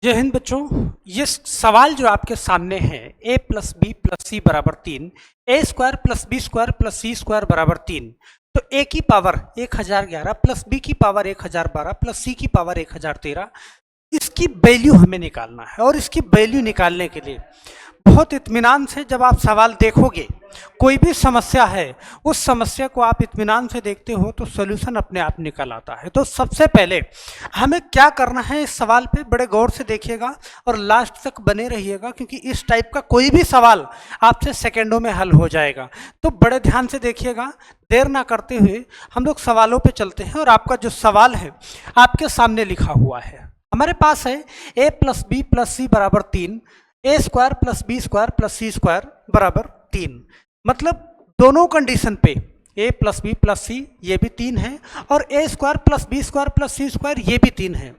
जय हिंद बच्चों। ये सवाल जो आपके सामने है a plus B plus C बराबर 3, A square plus B square plus C square बराबर 3, तो a की पावर 1011 प्लस b की पावर 1012 प्लस c की पावर 1013, इसकी वैल्यू हमें निकालना है। और इसकी वैल्यू निकालने के लिए बहुत इत्मीनान से जब आप सवाल देखोगे, कोई भी समस्या है उस समस्या को आप इत्मीनान से देखते हो तो सॉल्यूशन अपने आप निकल आता है। तो सबसे पहले हमें क्या करना है, इस सवाल पे बड़े गौर से देखिएगा और लास्ट तक बने रहिएगा, क्योंकि इस टाइप का कोई भी सवाल आपसे सेकेंडों में हल हो जाएगा। तो बड़े ध्यान से देखिएगा, देर ना करते हुए हम लोग सवालों पे चलते हैं। और आपका जो सवाल है आपके सामने लिखा हुआ है, हमारे पास है a plus B plus C बराबर 3, A square plus B square plus C square बराबर 3। मतलब दोनों कंडीशन पे a plus B plus C ये भी 3 है और A square plus B square plus C square ये भी 3 है।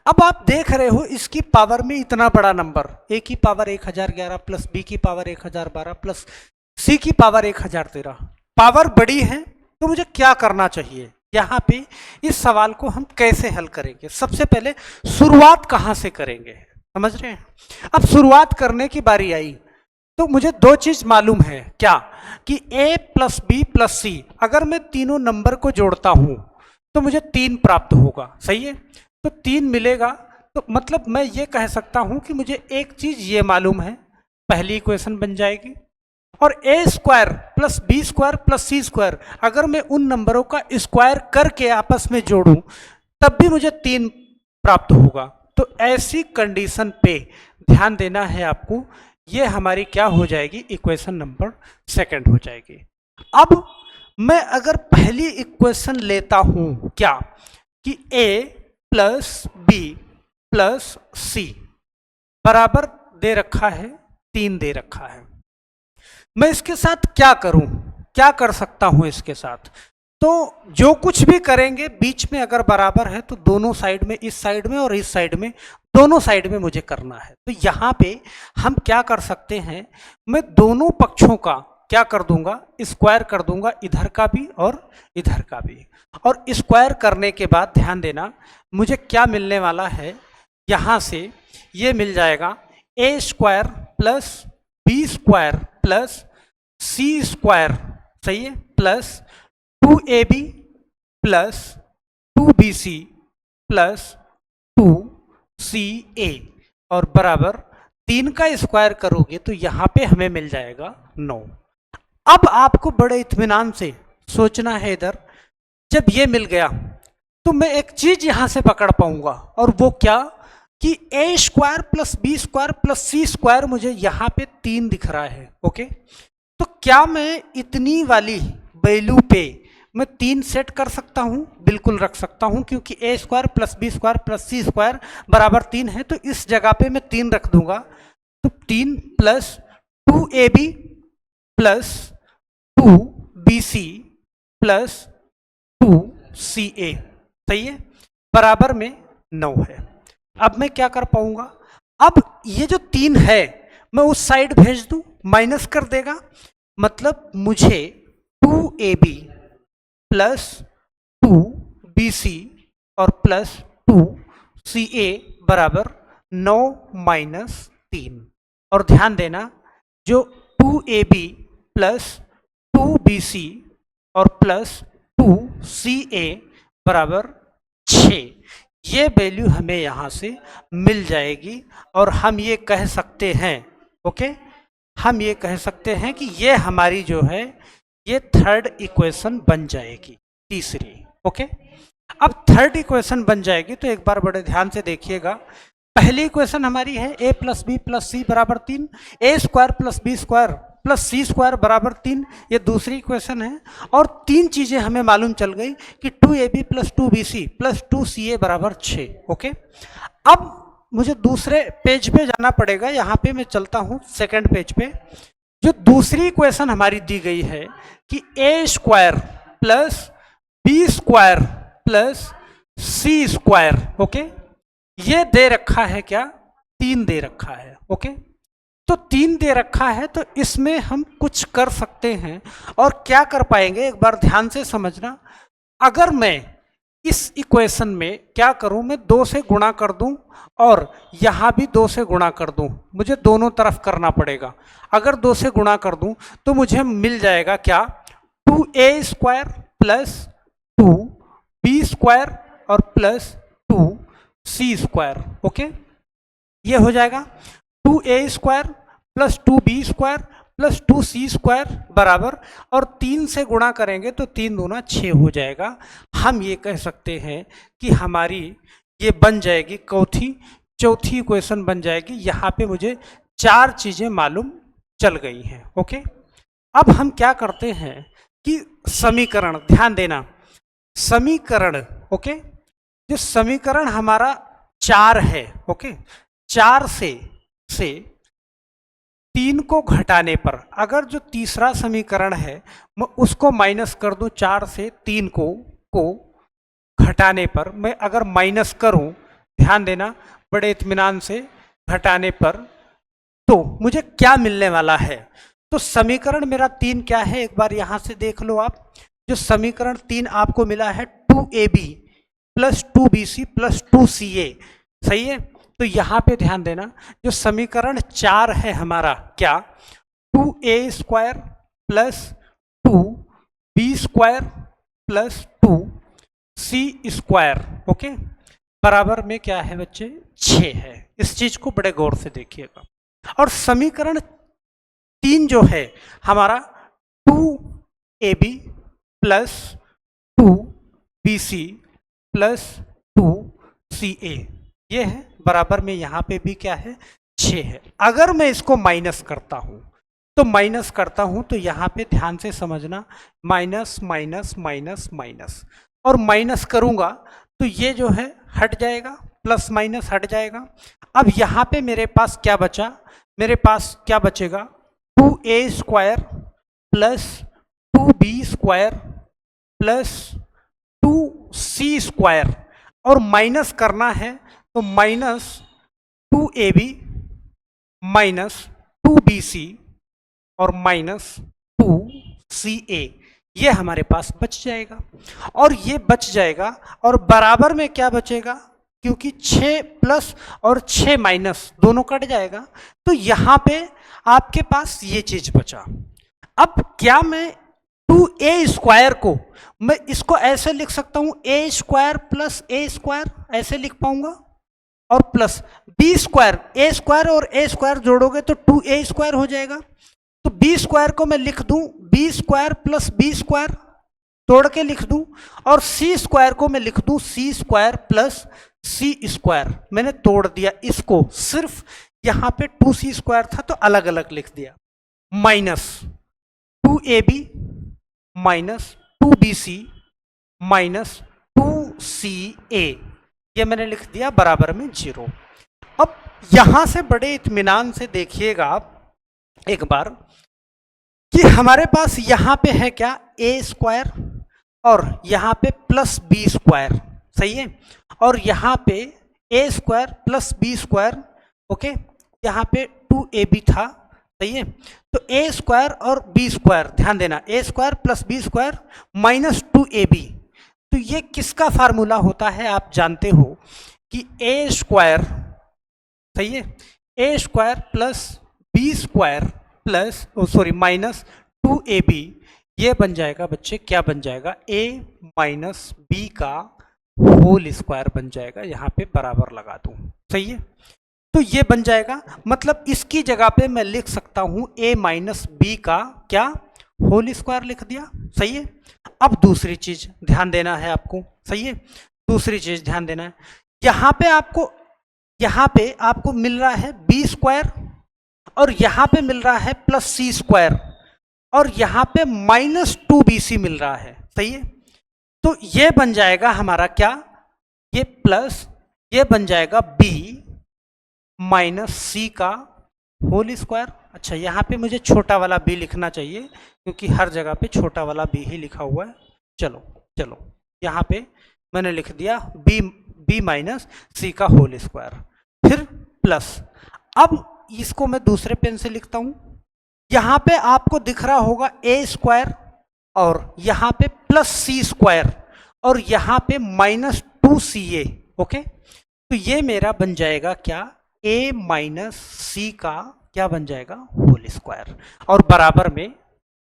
अब आप देख रहे हो इसकी पावर में इतना बड़ा नंबर, a की पावर 1011 प्लस b की पावर 1012 प्लस c की पावर 1013, पावर बड़ी है। तो मुझे क्या करना चाहिए, यहाँ पे इस सवाल को हम कैसे हल करेंगे? सबसे पहले शुरुआत कहाँ से करेंगे, समझ रहे हैं? अब शुरुआत करने की बारी आई तो मुझे दो चीज मालूम है, क्या कि a प्लस बी प्लस सी, अगर मैं तीनों नंबर को जोड़ता हूं तो मुझे 3 प्राप्त होगा, सही है? तो 3 मिलेगा। तो मतलब मैं ये कह सकता हूं कि मुझे एक चीज ये मालूम है, पहली इक्वेशन बन जाएगी। और A square plus B square plus C square, अगर मैं उन नंबरों का स्क्वायर करके आपस में जोड़ूं तब भी मुझे 3 प्राप्त होगा। तो ऐसी कंडीशन पे ध्यान देना है आपको, ये हमारी क्या हो जाएगी, इक्वेशन नंबर सेकंड हो जाएगी। अब मैं अगर पहली इक्वेशन लेता हूं, क्या कि a plus B plus C बराबर दे रखा है 3 दे रखा है, मैं इसके साथ क्या करूं, क्या कर सकता हूं इसके साथ? तो जो कुछ भी करेंगे बीच में अगर बराबर है तो दोनों साइड में, इस साइड में और इस साइड में, दोनों साइड में मुझे करना है। तो यहाँ पे हम क्या कर सकते हैं, मैं दोनों पक्षों का क्या कर दूंगा, स्क्वायर कर दूंगा, इधर का भी और इधर का भी। और स्क्वायर करने के बाद ध्यान देना मुझे क्या मिलने वाला है, यहाँ से ये मिल जाएगा A square plus B square plus C square, सही है, plus 2ab plus 2bc plus 2ca और बराबर 3 का स्क्वायर करोगे तो यहाँ पे हमें मिल जाएगा 9। अब आपको बड़े इत्मीनान से सोचना है, इधर जब ये मिल गया तो मैं एक चीज यहां से पकड़ पाऊंगा, और वो क्या कि A square plus B square plus C square मुझे यहाँ पे 3 दिख रहा है। ओके, तो क्या मैं इतनी वाली वैल्यू पे मैं 3 सेट कर सकता हूं? बिल्कुल रख सकता हूं, क्योंकि A square plus B square plus C square बराबर 3 है। तो इस जगह पे मैं 3 रख दूंगा, तो 3 plus 2ab plus 2bc plus 2ca, सही है, बराबर में 9 है। अब मैं क्या कर पाऊंगा, अब ये जो 3 है मैं उस साइड भेज दूं, माइनस कर देगा, मतलब मुझे 2ab प्लस 2bc और प्लस 2ca बराबर 9 माइनस 3। और ध्यान देना जो 2ab प्लस 2bc और प्लस 2ca बराबर 6, ये वैल्यू हमें यहाँ से मिल जाएगी। और हम ये कह सकते हैं, ओके, हम ये कह सकते हैं कि ये हमारी जो है ये थर्ड इक्वेशन बन जाएगी, तीसरी। ओके, अब थर्ड इक्वेशन बन जाएगी तो एक बार बड़े ध्यान से देखिएगा। पहली इक्वेशन हमारी है a plus B plus C बराबर 3, A square plus B square plus C square बराबर 3, ये दूसरी इक्वेशन है। और 3 चीजें हमें मालूम चल गई कि 2ab plus 2bc plus 2ca बराबर 6। ओके, अब मुझे दूसरे पेज पे जाना पड़ेगा, यहाँ पे मैं चलता हूँ सेकेंड पेज पे। जो दूसरी इक्वेशन हमारी दी गई है कि A square plus B square plus C square, okay, ये दे रखा है, क्या 3 दे रखा है। ओके, तो 3 दे रखा है तो इसमें हम कुछ कर सकते हैं। और क्या कर पाएंगे, एक बार ध्यान से समझना, अगर मैं इस इक्वेशन में क्या करूं, मैं 2 से गुणा कर दूं और यहां भी 2 से गुणा कर दूं, मुझे दोनों तरफ करना पड़ेगा। अगर 2 से गुणा कर दूं तो मुझे मिल जाएगा क्या, 2a² प्लस 2b² और प्लस 2c²। ओके, ये हो जाएगा 2a² plus 2b² plus 2c² बराबर, और 3 से गुणा करेंगे तो 3 दूना 6 हो जाएगा। हम ये कह सकते हैं कि हमारी ये बन जाएगी चौथी इक्वेशन बन जाएगी। यहाँ पे मुझे 4 चीज़ें मालूम चल गई हैं। ओके, अब हम क्या करते हैं कि समीकरण, ध्यान देना, समीकरण, ओके, जो समीकरण हमारा 4 है, ओके, 4 से 3 को घटाने पर, अगर जो तीसरा समीकरण है मैं उसको माइनस कर दूं, 4 से 3 को घटाने पर मैं अगर माइनस करूं, ध्यान देना, बड़े इत्मीनान से घटाने पर, तो मुझे क्या मिलने वाला है। तो समीकरण मेरा 3 क्या है, एक बार यहां से देख लो आप। जो समीकरण 3 आपको मिला है 2ab plus 2bc plus 2ca, सही है। तो यहां पे ध्यान देना, जो समीकरण 4 है हमारा क्या, 2a² plus 2b² plus 2c², okay, बराबर में क्या है बच्चे, 6 है। इस चीज को बड़े गौर से देखिएगा। और समीकरण 3 जो है हमारा 2ab plus 2bc plus 2ca, ये है, बराबर में यहाँ पे भी क्या है, 6 है। अगर मैं इसको माइनस करता हूँ तो यहाँ पे ध्यान से समझना, माइनस माइनस माइनस माइनस, और माइनस करूँगा तो ये जो है हट जाएगा, प्लस माइनस हट जाएगा। अब यहाँ पे मेरे पास क्या बचा, मेरे पास क्या बचेगा, 2a² plus 2b² plus 2c², और माइनस करना है तो माइनस 2ab माइनस 2bc और माइनस 2ca, ये हमारे पास बच जाएगा। और ये बच जाएगा और बराबर में क्या बचेगा, क्योंकि 6 प्लस और 6 माइनस दोनों कट जाएगा, तो यहाँ पे आपके पास ये चीज बचा। अब क्या मैं 2a² को मैं इसको ऐसे लिख सकता हूँ, a² प्लस a², ऐसे लिख पाऊंगा, और प्लस b² a² और a² जोड़ोगे तो 2a² हो जाएगा। तो b² को मैं लिख दूं b² प्लस b² तोड़ के लिख दूं, और c² को मैं लिख दूं c² प्लस c²। मैंने तोड़ दिया इसको, सिर्फ यहां पे 2c² था तो अलग अलग लिख दिया, minus 2ab minus 2bc minus 2ca, ये मैंने लिख दिया बराबर में 0। अब यहां से बड़े इत्मीनान से देखिएगा आप एक बार कि हमारे पास यहां पे है क्या, a² और यहां पे प्लस b², सही है, और यहां पे a² प्लस b², ओके, यहां पे 2ab था, सही है। तो a² और b², ध्यान देना, a² plus b² minus 2ab, तो ये किसका फार्मूला होता है आप जानते हो कि a², सही है, a² plus b² plus minus 2ab, ये बन जाएगा बच्चे, क्या बन जाएगा, a माइनस b का होल स्क्वायर बन जाएगा। यहाँ पे बराबर लगा दूं, सही है, तो ये बन जाएगा, मतलब इसकी जगह पे मैं लिख सकता हूं a माइनस b का क्या, होल स्क्वायर लिख दिया, सही है। अब दूसरी चीज ध्यान देना है आपको, सही है, दूसरी चीज ध्यान देना है, यहाँ पे आपको मिल रहा है b² और यहाँ पे मिल रहा है प्लस c², और यहाँ पे माइनस 2bc मिल रहा है, सही है। तो ये बन जाएगा हमारा क्या, ये प्लस, ये बन जाएगा b माइनस c का होल स्क्वायर। अच्छा, यहाँ पे मुझे छोटा वाला b लिखना चाहिए क्योंकि हर जगह पे छोटा वाला b ही लिखा हुआ है। चलो यहाँ पे मैंने लिख दिया b माइनस c का होल स्क्वायर, फिर प्लस। अब इसको मैं दूसरे पेन से लिखता हूं, यहाँ पे आपको दिख रहा होगा a² और यहाँ पे प्लस c², और यहाँ पे -2CA। ओके, तो ये मेरा बन जाएगा क्या, A माइनस सी का क्या बन जाएगा, होल स्क्वायर, और बराबर में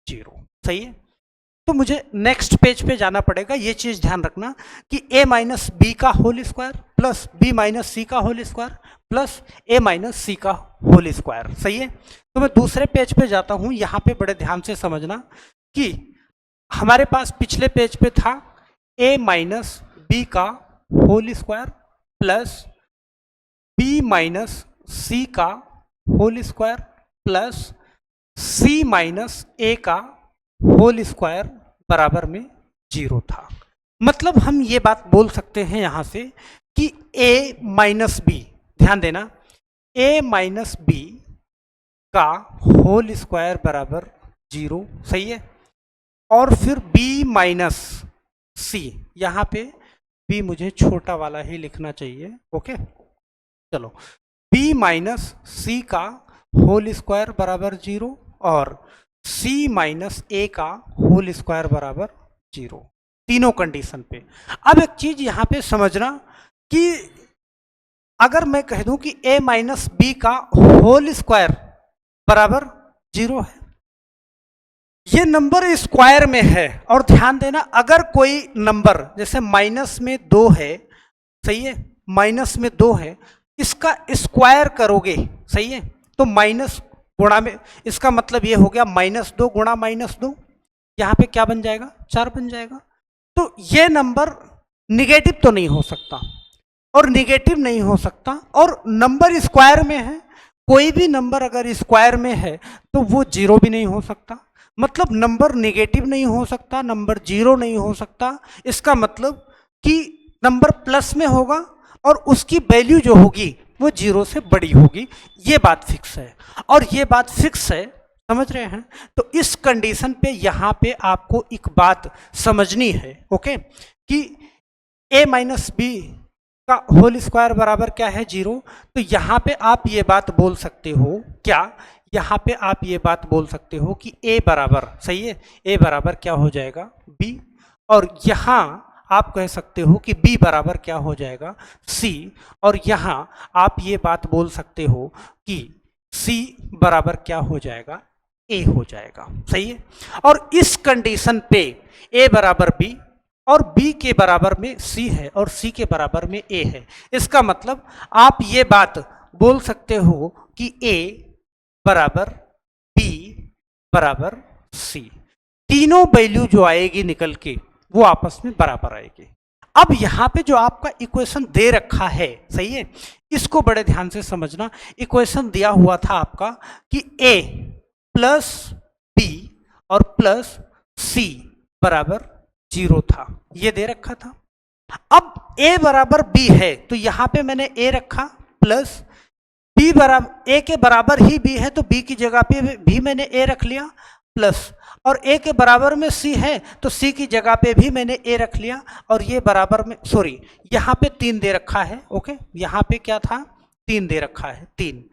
0। सही है। तो मुझे नेक्स्ट पेज पे जाना पड़ेगा। ये चीज ध्यान रखना कि a माइनस बी का whole square plus b minus C का whole square plus a minus C का होल स्क्वायर। सही है। तो मैं दूसरे पेज पे जाता हूं। यहां पे बड़े ध्यान से समझना कि हमारे पास पिछले पेज पे था a माइनस बी का whole square plus b minus C का whole square plus c minus a का होल स्क्वायर बराबर में 0 था। मतलब हम ये बात बोल सकते हैं यहां से कि a माइनस बी, ध्यान देना, a माइनस बी का होल स्क्वायर बराबर 0। सही है। और फिर b माइनस सी, यहां पे b मुझे छोटा वाला ही लिखना चाहिए। ओके, चलो, b माइनस सी का होल स्क्वायर बराबर 0 और c माइनस ए का होल स्क्वायर बराबर 0, तीनों कंडीशन पे। अब एक चीज यहां पे समझना कि अगर मैं कह दूं कि a माइनस बी का होल स्क्वायर बराबर 0 है, ये नंबर स्क्वायर में है। और ध्यान देना, अगर कोई नंबर जैसे माइनस में 2 है, सही है, माइनस में 2 है, इसका स्क्वायर करोगे, सही है, तो माइनस गुणा में, इसका मतलब ये हो गया -2 गुणा -2, यहां पे क्या बन जाएगा, 4 बन जाएगा। तो ये नंबर निगेटिव तो नहीं हो सकता, और निगेटिव नहीं हो सकता, और नंबर स्क्वायर में है। कोई भी नंबर अगर स्क्वायर में है तो वो 0 भी नहीं हो सकता। मतलब नंबर निगेटिव नहीं हो सकता, नंबर 0 नहीं हो सकता। इसका मतलब कि नंबर प्लस में होगा और उसकी वैल्यू जो होगी वो 0 से बड़ी होगी। ये बात फिक्स है, और ये बात फिक्स है, समझ रहे हैं। तो इस कंडीशन पे यहां पे आपको एक बात समझनी है, ओके, कि a माइनस बी का होल स्क्वायर बराबर क्या है, 0। तो यहां पे आप ये बात बोल सकते हो, क्या यहां पे आप ये बात बोल सकते हो कि a बराबर, सही है, a बराबर क्या हो जाएगा, b। और यहां आप कह सकते हो कि b बराबर क्या हो जाएगा, c। और यहां आप ये बात बोल सकते हो कि c बराबर क्या हो जाएगा, a हो जाएगा। सही है। और इस कंडीशन पे a बराबर b और b के बराबर में c है और c के बराबर में a है। इसका मतलब आप ये बात बोल सकते हो कि a बराबर b बराबर c, तीनों वैल्यू जो आएगी निकल के वो आपस में बराबर आएगी। अब यहां पे जो आपका इक्वेशन दे रखा है, सही है, इसको बड़े ध्यान से समझना। इक्वेशन दिया हुआ था आपका कि a प्लस b और प्लस c बराबर 0 था, ये दे रखा था। अब a बराबर b है तो यहां पे मैंने a रखा, प्लस b बराबर, a के बराबर ही b है तो b की जगह पे भी मैंने a रख लिया, प्लस, और a के बराबर में c है तो c की जगह पे भी मैंने a रख लिया, और ये बराबर में, सॉरी, यहाँ पे 3 दे रखा है। ओके, यहाँ पे क्या था, 3 दे रखा है, 3,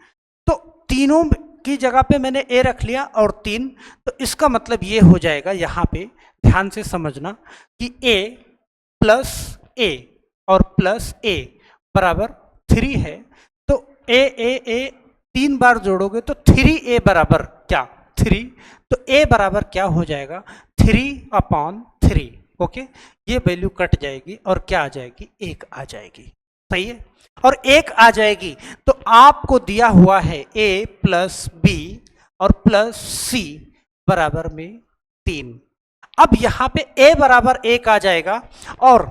तो तीनों की जगह पे मैंने a रख लिया और 3। तो इसका मतलब ये हो जाएगा, यहाँ पे ध्यान से समझना कि a प्लस a और प्लस a बराबर 3 है। तो a 3 बार जोड़ोगे तो 3a बराबर क्या, 3। तो a बराबर क्या हो जाएगा, 3/3। ओके, ये वैल्यू कट जाएगी और क्या आ जाएगी, 1 आ जाएगी। सही है। और 1 आ जाएगी तो आपको दिया हुआ है a प्लस b और प्लस c बराबर में 3। अब यहां पे a बराबर 1 आ जाएगा और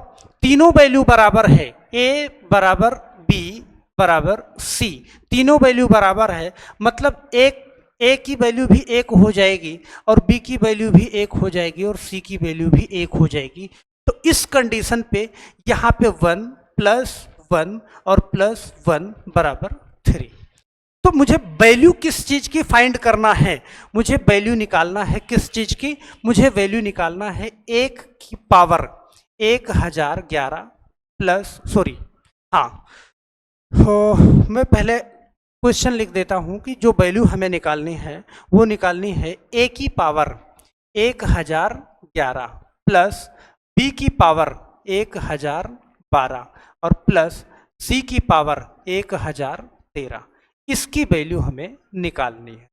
तीनों वैल्यू बराबर है, a बराबर b बराबर c, तीनों वैल्यू बराबर है। मतलब एक a की वैल्यू भी 1 हो जाएगी और b की वैल्यू भी 1 हो जाएगी और c की वैल्यू भी 1 हो जाएगी। तो इस कंडीशन पे यहाँ पे 1 प्लस 1 और प्लस 1 बराबर 3। तो मुझे वैल्यू किस चीज की फाइंड करना है, मुझे वैल्यू निकालना है किस चीज की, मुझे वैल्यू निकालना है 1 की पावर 1011 प्लस, सॉरी, हाँ, मैं पहले क्वेश्चन लिख देता हूं कि जो वैल्यू हमें निकालनी है वो निकालनी है a की पावर 1011 प्लस b की पावर 1012 और प्लस c की पावर 1013, इसकी वैल्यू हमें निकालनी है।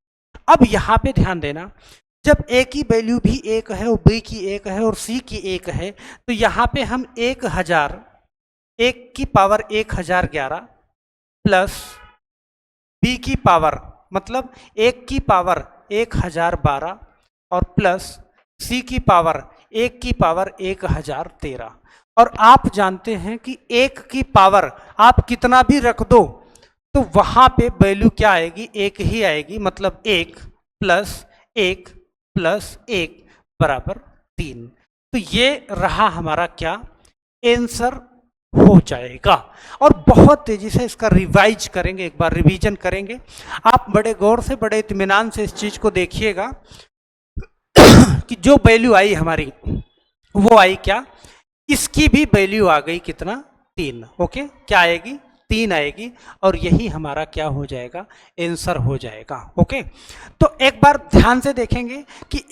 अब यहाँ पे ध्यान देना, जब a की वैल्यू भी 1 है और b की 1 है और c की 1 है, तो यहाँ पे हम 1000 1 की पावर 1011 प्लस b की पावर मतलब 1 की पावर 1012 और प्लस c की पावर 1 की पावर 1013। और आप जानते हैं कि 1 की पावर आप कितना भी रख दो तो वहां पे वैल्यू क्या आएगी, 1 ही आएगी, मतलब 1 प्लस 1 प्लस 1 बराबर 3। तो ये रहा हमारा क्या आंसर हो जाएगा। और बहुत तेजी से इसका रिवाइज करेंगे, एक बार रिवीजन करेंगे। आप बड़े गौर से बड़े इत्मीनान से इस चीज को देखिएगा कि जो वैल्यू आई हमारी वो आई क्या, इसकी भी वैल्यू आ गई कितना, 3। ओके, क्या आएगी, 3 आएगी और यही हमारा क्या हो जाएगा, आंसर हो जाएगा। ओके, तो एक बार ध्यान से देखेंगे कि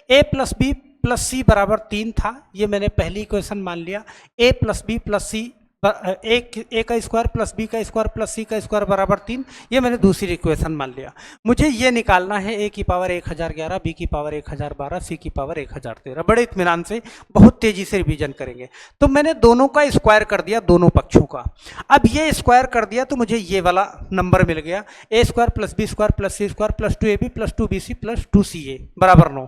a plus B plus C बराबर 3 था, ये मैंने पहली इक्वेशन मान लिया। a प्लस बी प्लस सी ए का स्क्वायर प्लस बी का स्क्वायर प्लस सी का स्क्वायर बराबर 3, ये मैंने दूसरी इक्वेशन मान लिया। मुझे ये निकालना है a की पावर 1011, b की पावर 1012, c की पावर 1013। बड़े इत्मीनान से बहुत तेजी से रिवीजन करेंगे। तो मैंने दोनों का स्क्वायर कर दिया, दोनों पक्षों का। अब ये स्क्वायर कर दिया तो मुझे ये वाला नंबर मिल गया, a square plus B square plus C square plus 2ab plus 2bc plus 2ca बराबर 9।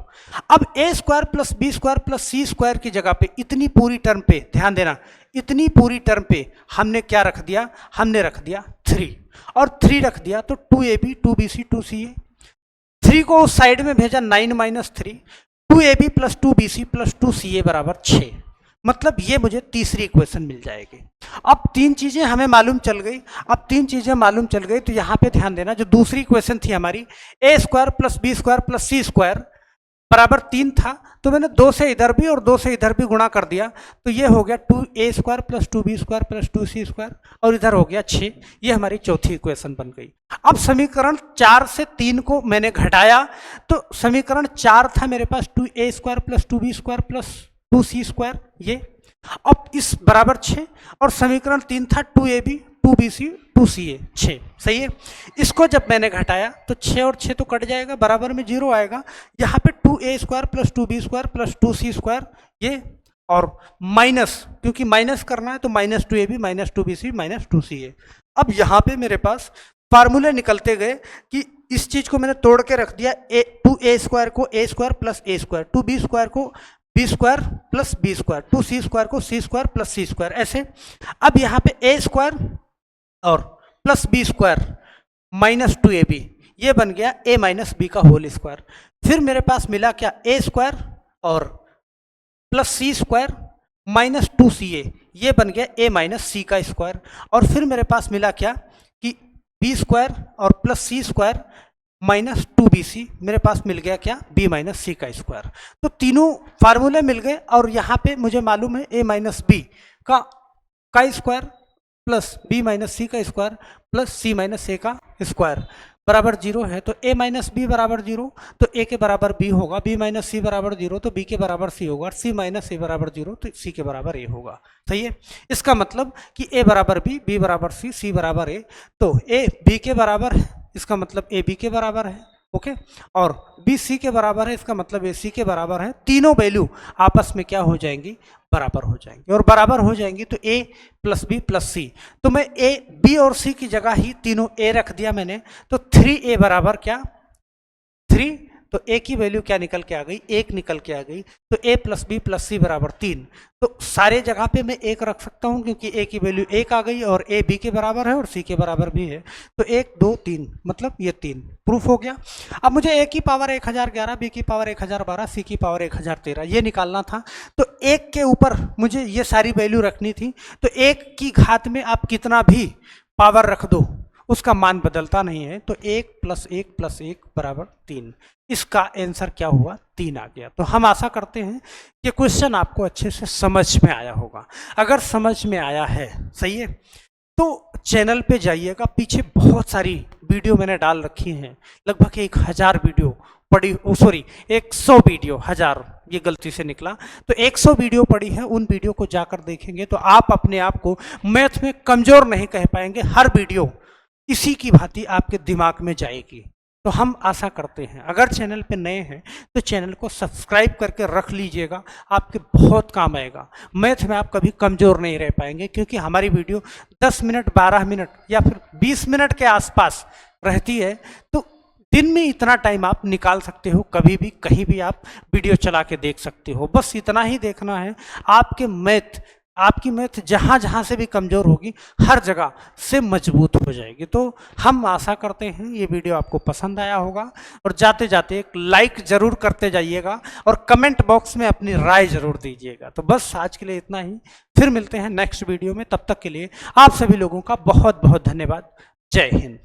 अब a square plus B square plus C square की जगह पे इतनी पूरी टर्म पे ध्यान देना, इतनी पूरी टर्म पे हमने क्या रख दिया, हमने रख दिया 3, और 3 रख दिया तो 2ab 2bc 2ca। 3 को उस साइड में भेजा, 9 minus 3, 2ab plus 2bc plus 2ca बराबर 6। मतलब ये मुझे तीसरी इक्वेशन मिल जाएगी। अब 3 चीजें हमें मालूम चल गई। अब 3 चीजें मालूम चल गई तो यहाँ पे ध्यान देना, जो दूसरी इक्वेशन थी हमारी a square plus B square plus C square बराबर 3 था, तो मैंने 2 से इधर भी और 2 से इधर भी गुणा कर दिया, तो ये हो गया 2a square plus 2b square plus 2c square और इधर हो गया 6। ये हमारी चौथी इक्वेशन बन गई। अब समीकरण 4 से 3 को मैंने घटाया तो समीकरण 4 था मेरे पास 2a square plus 2b square plus 2c square, ये अब इस बराबर 6, और समीकरण 3 था 2ab 2bc 2ca 6। सही है। इसको जब मैंने घटाया तो 6 और 6 तो कट जाएगा, बराबर में 0 आएगा। यहाँ पे 2a square plus 2b square plus 2c square ये, और माइनस, क्योंकि माइनस करना है तो minus 2ab minus 2bc minus 2ca। अब यहाँ पे मेरे पास फार्मूले निकलते गए कि इस चीज को मैंने तोड़ के रख दिया, 2a स्क्वायर को a square plus a square, 2b square को B square plus B square, 2c square को c square plus c square, ऐसे। अब यहाँ पे a स्क्वायर और plus B square minus 2ab, ये बन गया a माइनस बी का होल स्क्वायर। फिर मेरे पास मिला क्या, a स्क्वायर और plus c square minus 2ca, ये बन गया a माइनस c का स्क्वायर। और फिर मेरे पास मिला क्या कि b स्क्वायर और plus c square minus 2bc, मेरे पास मिल गया क्या, b माइनस सी का स्क्वायर। तो तीनों फार्मूले मिल गए, और यहाँ पे मुझे मालूम है a माइनस बी का square plus b minus C का square plus c minus a का स्क्वायर बराबर 0 है। तो a माइनस बी बराबर 0, तो a के बराबर b होगा, b माइनस सी बराबर 0 तो b के बराबर c होगा, c माइनस a बराबर 0 तो c के बराबर a होगा। सही है। इसका मतलब कि a बराबर b, b बराबर c, c बराबर a, तो a b के बराबर है, इसका मतलब a b के बराबर है। ओके, और b c के बराबर है, इसका मतलब a c के बराबर है। तीनों वैल्यू आपस में क्या हो जाएंगी, बराबर हो जाएंगी, और बराबर हो जाएंगी तो a प्लस बी प्लस सी, तो मैं a b और c की जगह ही तीनों a रख दिया मैंने, तो 3a बराबर क्या, 3, तो a की वैल्यू क्या निकल के आ गई, 1 निकल के आ गई। तो a plus B plus C बराबर 3, तो सारे जगह पे मैं 1 रख सकता हूं क्योंकि a की वैल्यू 1 आ गई और a b के बराबर है और c के बराबर भी है। तो 1 2 3 मतलब ये 3 प्रूफ हो गया। अब मुझे a की पावर 1011, b की पावर 1012, c की पावर 1013 ये निकालना था। तो 1 के ऊपर मुझे ये सारी वैल्यू रखनी थी। तो 1 की घात में आप कितना भी पावर रख दो उसका मान बदलता नहीं है। तो 1 प्लस 1 प्लस 1 बराबर 3, इसका आंसर क्या हुआ, 3 आ गया। तो हम आशा करते हैं कि क्वेश्चन आपको अच्छे से समझ में आया होगा। अगर समझ में आया है, सही है, तो चैनल पे जाइएगा, पीछे बहुत सारी वीडियो मैंने डाल रखी हैं, लगभग 1000 वीडियो पड़ी, सॉरी 100 वीडियो, 1000 ये गलती से निकला, तो 100 वीडियो पड़ी है, उन वीडियो को जाकर देखेंगे तो आप अपने आप को मैथ में कमजोर नहीं कह पाएंगे। हर वीडियो इसी की भांति आपके दिमाग में जाएगी। तो हम आशा करते हैं अगर चैनल पे नए हैं तो चैनल को सब्सक्राइब करके रख लीजिएगा, आपके बहुत काम आएगा। मैथ में आप कभी कमज़ोर नहीं रह पाएंगे, क्योंकि हमारी वीडियो 10 मिनट, 12 मिनट या फिर 20 मिनट के आसपास रहती है। तो दिन में इतना टाइम आप निकाल सकते हो, कभी भी कहीं भी आप वीडियो चला के देख सकते हो। बस इतना ही देखना है, आपकी मैथ जहाँ जहाँ से भी कमज़ोर होगी हर जगह से मजबूत हो जाएगी। तो हम आशा करते हैं ये वीडियो आपको पसंद आया होगा, और जाते जाते एक लाइक ज़रूर करते जाइएगा और कमेंट बॉक्स में अपनी राय ज़रूर दीजिएगा। तो बस आज के लिए इतना ही, फिर मिलते हैं नेक्स्ट वीडियो में। तब तक के लिए आप सभी लोगों का बहुत बहुत धन्यवाद। जय हिंद।